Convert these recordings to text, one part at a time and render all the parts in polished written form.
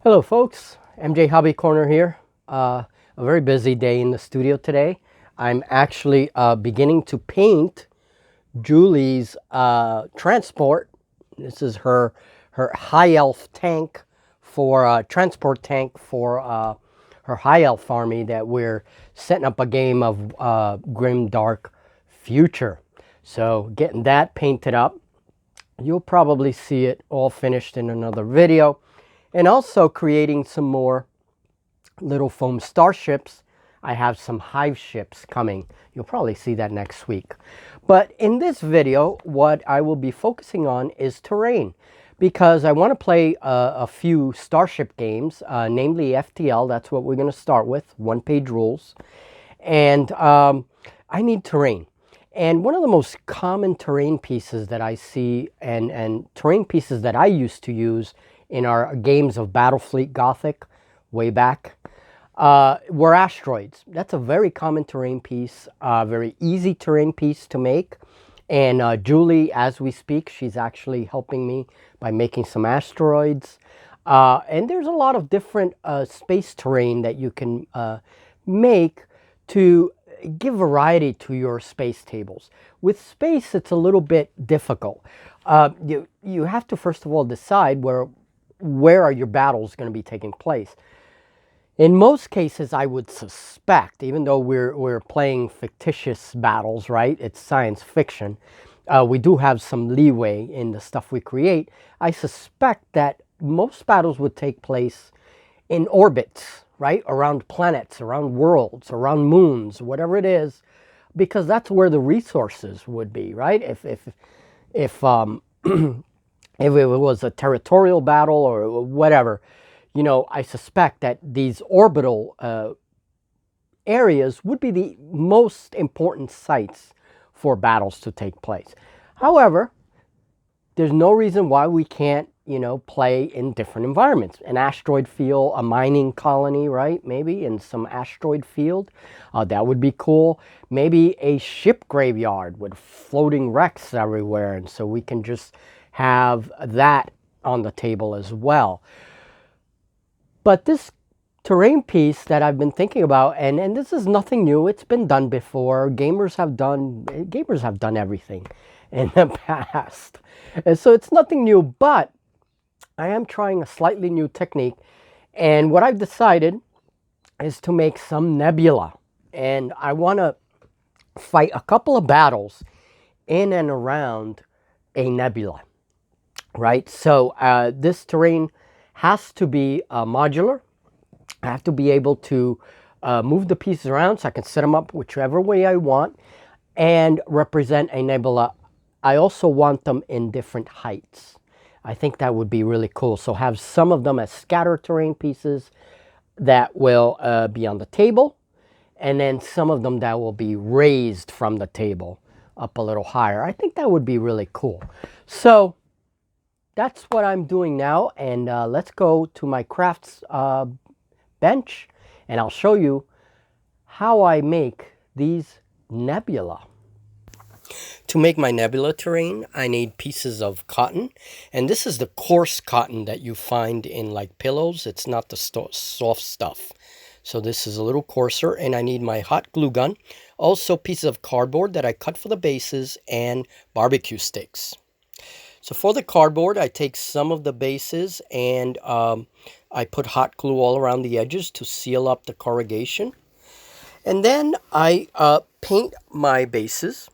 Hello folks, MJ Hobby Corner here. A very busy day in the studio today. I'm actually beginning to paint Julie's transport. This is her high elf tank for transport tank for her high elf army that we're setting up a game of Grim Dark Future. So getting that painted up. You'll probably see it all finished in another video. And also creating some more little foam starships. I have some hive ships coming. You'll probably see that next week. But in this video, what I will be focusing on is terrain, because I want to play a few starship games, namely FTL. That's what we're going to start with, one-page rules. And I need terrain. And one of the most common terrain pieces that I see, and terrain pieces that I used to use in our games of Battlefleet Gothic way back, were asteroids. That's a very common terrain piece, very easy terrain piece to make. And Julie, as we speak, she's actually helping me by making some asteroids. And there's a lot of different space terrain that you can make to give variety to your space tables. With space, it's a little bit difficult. You have to first of all decide where are your battles going to be taking place. In most cases, I would suspect, even though we're playing fictitious battles, right? It's science fiction. We do have some leeway in the stuff we create. I suspect that most battles would take place in orbits, right? Around planets, around worlds, around moons, whatever it is, because that's where the resources would be, right? If if it was a territorial battle or whatever, I suspect that these orbital areas would be the most important sites for battles to take place. However, there's no reason why we can't, play in different environments. An asteroid field, a mining colony, right? Maybe in some asteroid field. That would be cool. Maybe a ship graveyard with floating wrecks everywhere. And so we can just have that on the table as well. But this terrain piece that I've been thinking about, and this is nothing new. It's been done before. Gamers have done everything in the past. And so it's nothing new, but I am trying a slightly new technique. And what I've decided is to make some nebula. And I want to fight a couple of battles in and around a nebula, right? So this terrain has to be modular. I have to be able to move the pieces around so I can set them up whichever way I want and represent a nebula. I also want them in different heights. I think that would be really cool. So have some of them as scatter terrain pieces that will be on the table, and then some of them that will be raised from the table up a little higher. I think that would be really cool. So that's what I'm doing now, and let's go to my crafts bench, and I'll show you how I make these nebula. To make my nebula terrain, I need pieces of cotton, and this is the coarse cotton that you find in like pillows. It's not the soft stuff. So this is a little coarser, and I need my hot glue gun. Also pieces of cardboard that I cut for the bases, and barbecue sticks. So for the cardboard, I take some of the bases and I put hot glue all around the edges to seal up the corrugation. And then I paint my bases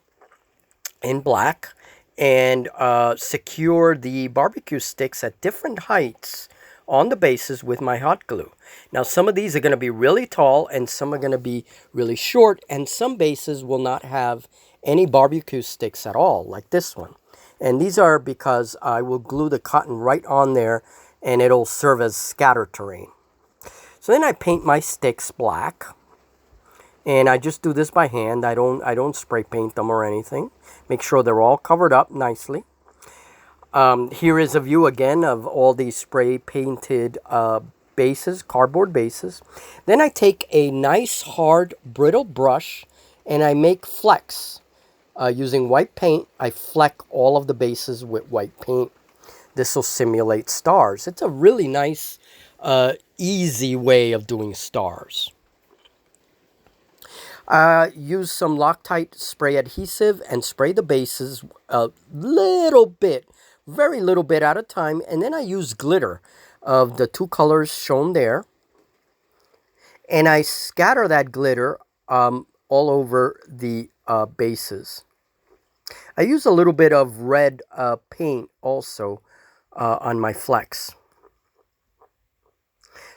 in black and secure the barbecue sticks at different heights on the bases with my hot glue. Now some of these are going to be really tall and some are going to be really short, and some bases will not have any barbecue sticks at all, like this one. And these are because I will glue the cotton right on there and it'll serve as scatter terrain. So then I paint my sticks black. And I just do this by hand. I don't spray paint them or anything. Make sure they're all covered up nicely. Here is a view again of all these spray painted bases, cardboard bases. Then I take a nice hard brittle brush and I make flecks. Using white paint, I fleck all of the bases with white paint. This will simulate stars. It's a really nice easy way of doing stars. Use some Loctite spray adhesive and spray the bases a little bit, very little bit at a time. And then I use glitter of the two colors shown there. And I scatter that glitter all over the bases. I use a little bit of red paint also on my flecks.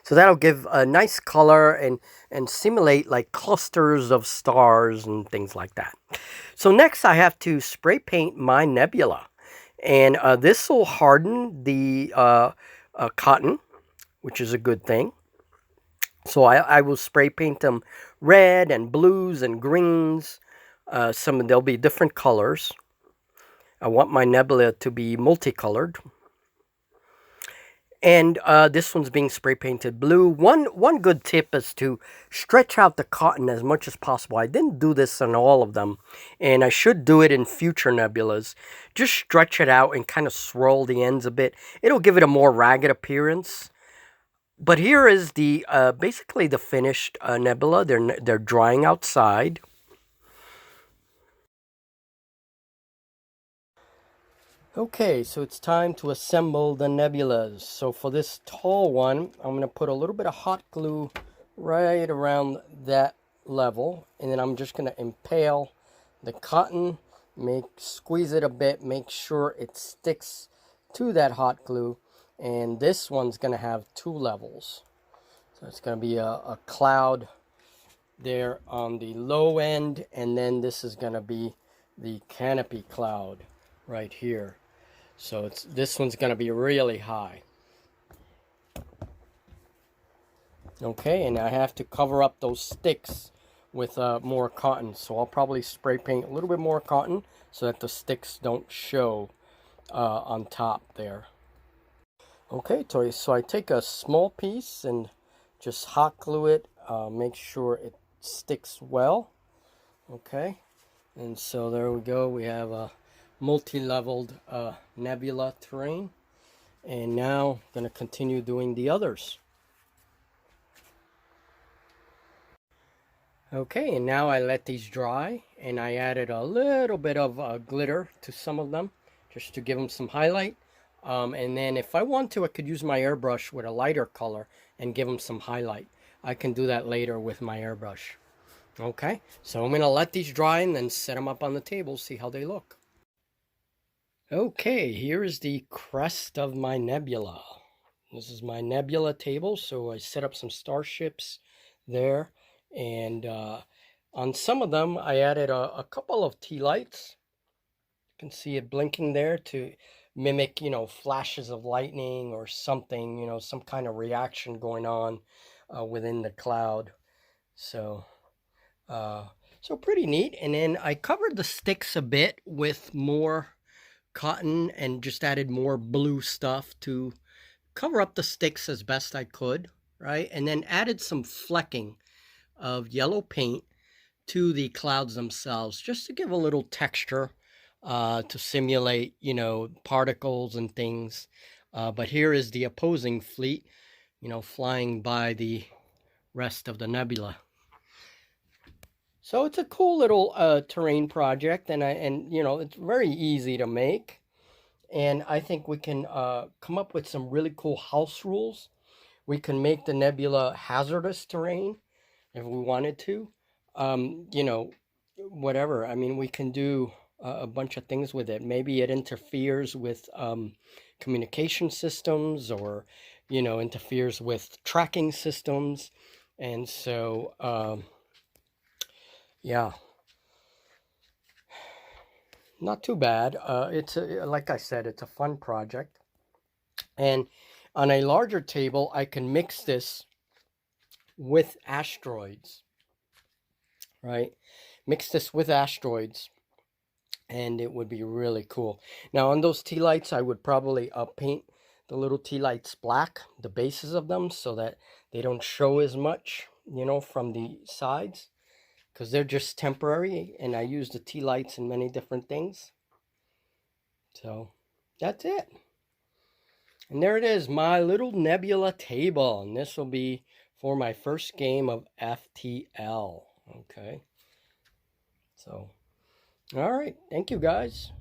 So that'll give a nice color and simulate like clusters of stars and things like that. So next I have to spray paint my nebula. And this will harden the cotton, which is a good thing. So I will spray paint them red and blues and greens. There'll be different colors. I want my nebula to be multicolored. And this one's being spray painted blue. One good tip is to stretch out the cotton as much as possible. I didn't do this on all of them, and I should do it in future nebulas. Just stretch it out and kind of swirl the ends a bit. It'll give it a more ragged appearance. But here is the basically the finished nebula. They're drying outside. Okay, so it's time to assemble the nebulas. So for this tall one, I'm going to put a little bit of hot glue right around that level. And then I'm just going to impale the cotton, squeeze it a bit, make sure it sticks to that hot glue. And this one's going to have two levels. So it's going to be a cloud there on the low end. And then this is going to be the canopy cloud right here. So this one's going to be really high. Okay, and I have to cover up those sticks with more cotton. So I'll probably spray paint a little bit more cotton so that the sticks don't show on top there. Okay, so I take a small piece and just hot glue it, make sure it sticks well. Okay, and so there we go. We have a multi-leveled nebula terrain, and now I'm going to continue doing the others. Okay, and now I let these dry, and I added a little bit of glitter to some of them just to give them some highlight. And then if I want to, I could use my airbrush with a lighter color and give them some highlight. I can do that later with my airbrush. Okay, so I'm going to let these dry and then set them up on the table, see how they look. Okay, here's the crest of my nebula. This is my nebula table, so I set up some starships there. And on some of them, I added a couple of tea lights. You can see it blinking there to mimic, flashes of lightning or something, some kind of reaction going on within the cloud. So pretty neat. And then I covered the sticks a bit with more cotton and just added more blue stuff to cover up the sticks as best I could, right? And then added some flecking of yellow paint to the clouds themselves just to give a little texture to simulate, particles and things. But here is the opposing fleet, flying by the rest of the nebula. So it's a cool little terrain project, and it's very easy to make. And I think we can come up with some really cool house rules. We can make the nebula hazardous terrain if we wanted to. Whatever. I mean, we can do a bunch of things with it. Maybe it interferes with communication systems, or, interferes with tracking systems. And so, yeah. Not too bad. Like I said, it's a fun project. And on a larger table, I can mix this with asteroids, right? Mix this with asteroids, and it would be really cool. Now, on those tea lights, I would probably paint the little tea lights black, the bases of them, so that they don't show as much, from the sides, because they're just temporary, and I use the tea lights in many different things. So that's it. And there it is, my little nebula table. And this will be for my first game of FTL. Okay. So, all right. Thank you, guys.